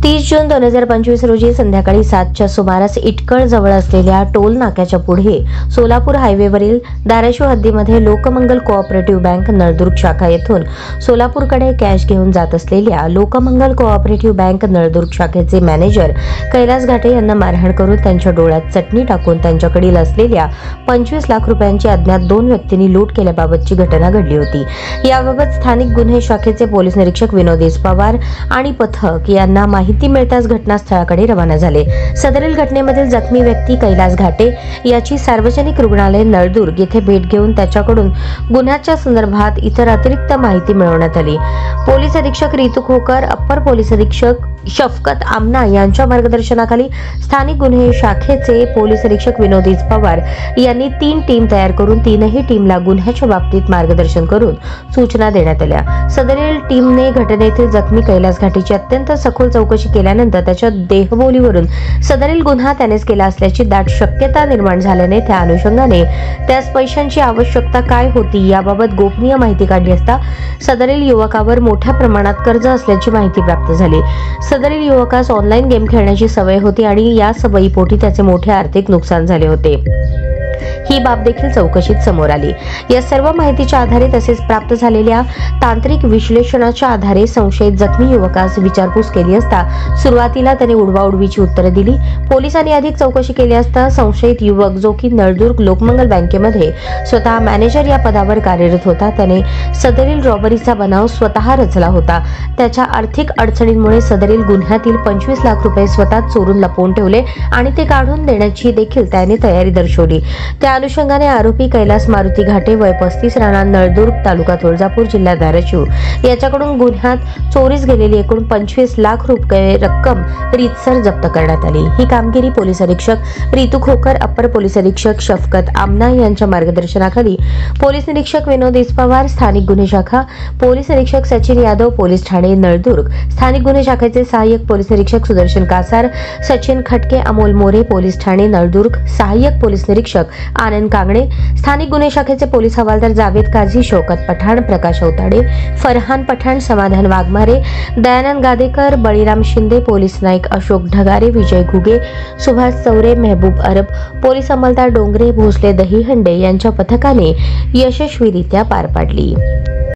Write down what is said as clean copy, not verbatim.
30 जून 2025 रोजी संध्याकाळी 7च्या सुमारास इटकळ जवळ असलेल्या टोल नाक्याच्या पुढे सोलापूर हायवेवरील धाराशिव हद्दीमध्ये लोकमंगल कोऑपरेटिव्ह बँक नळदुर्ग शाखा येथून सोलापूरकडे कॅश घेऊन जात असलेल्या लोकमंगल कोऑपरेटिव्ह बँक नळदुर्ग शाखेचे मॅनेजर कैलास घाटे यांना मारहाण करून त्यांच्या डोळ्यात चटणी टाकून त्यांच्याकडील असलेल्या 25 लाख रुपयांची अज्ञात 2 व्यक्तींनी लूट केल्याबाबतची घटना घडली होती। याबाबत स्थानिक गुन्हे शाखेचे पोलीस निरीक्षक विनोद पवार आणि पथक यांना माहिती मिळताच घटनास्थळाकडे रवाना झाले। सदरील घटनेमधील जखमी व्यक्ती कैलास घाटे याची सार्वजनिक रुग्णालय नळदुर्ग येथे भेट घेऊन त्याच्याकडून गुन्ह्याच्या संदर्भात इतर अतिरिक्त माहिती मिळवण्यात आली। पोलीस अधीक्षक रितू खोकर, अप्पर पोलीस अधीक्षक शफकत आमना यांच्या मार्गदर्शनाखाली स्थानिक गुन्हे शाखेचे पोलीस अधीक्षक विनोद पवार यांनी 3 टीम तयार करून 3ही टीमला गुन्ह्याच्या बाबतीत मार्गदर्शन करून सूचना देण्यात आल्या। सदरील टीमने घटनेतील जखमी कैलास घाटेची अत्यंत सखोल चौकशी केल्यानंतर त्याच्या देहबोलीवरून सदरील गुन्हा त्यानेच केला असल्याची दाट शक्यता निर्माण झाल्याने त्या अनुषंगाने त्यास पैशांची आवश्यकता काय होती याबाबत गोपनीय माहिती काढली असता सदरील युवकावर मोठ्या प्रमाणात कर्ज असल्याची माहिती प्राप्त झाली। सदरील युवकास ऑनलाईन गेम खेळण्याची सवय होती आणि या सवयीपोटी त्याचे मोठे आर्थिक नुकसान झाले होते। ही बाब देखील चौकशीत समोर आली। या सर्व माहितीच्या आधारे तसेच प्राप्त झालेल्या तांत्रिक विश्लेषणाच्या आधारे संशयित जखमी युवकास विचारपूस केली असता सुरुवातीला त्याने उडवाउडवीची उत्तरे दिली। पोलिसांनी अधिक चौकशी केली असता संशयित युवक जो की नळदुर्ग लोकमंगल बँकेमध्ये स्वतः मॅनेजर या पदावर कार्यरत होता, त्याने सदरील रॉबरीचा बनाव स्वतः रचला होता। त्याच्या आर्थिक अडचणींमुळे सदरील गुन्ह्यातील 25 लाख रुपये स्वतः चोरून लपवून ठेवले आणि ते काढून देण्याची देखील त्याने तयारी दर्शवली। त्या अनुषंगाने आरोपी कैलास मारुती घाटे वय 35 राहणार नळदुर्ग तालुका तुळजापूर जिल्हा धाराशिव याच्याकडून गुन्ह्यात चोरीस गेलेली एकूण 25 लाख रुपये रक्कम रीतसर जप्त करण्यात आली। ही कामगिरी पोलीस अधीक्षक रितू खोकर, अप्पर पोलीस अधीक्षक शफकत आमना यांच्या मार्गदर्शनाखाली पोलीस निरीक्षक विनोद पवार, स्थानिक गुन्हे शाखा पोलीस निरीक्षक सचिन यादव, पोलीस ठाणे नळदुर्ग, स्थानिक गुन्हे शाखेचे सहाय्यक पोलीस निरीक्षक सुदर्शन कासार, सचिन खटके, अमोल मोरे, पोलीस ठाणे नळदुर्ग, सहाय्यक पोलीस निरीक्षक आनंद कांगणे, स्थानिक गुन्हे शाखेचे पोलीस हवालदार जावेद काझी, शौकत पठाण, प्रकाश अवताडे, फरहान पठाण, समाधान वाघमारे, दयानंद गादेकर, बळीराम शिंदे, पोलीस नाईक अशोक ढगारे, विजय घुगे, सुभाष चौरे, मेहबूब अरब, पोलीस अंमलदार डोंगरे, भोसले दहीहंडे यांच्या पथकाने यशस्वीरित्या पार पाडली।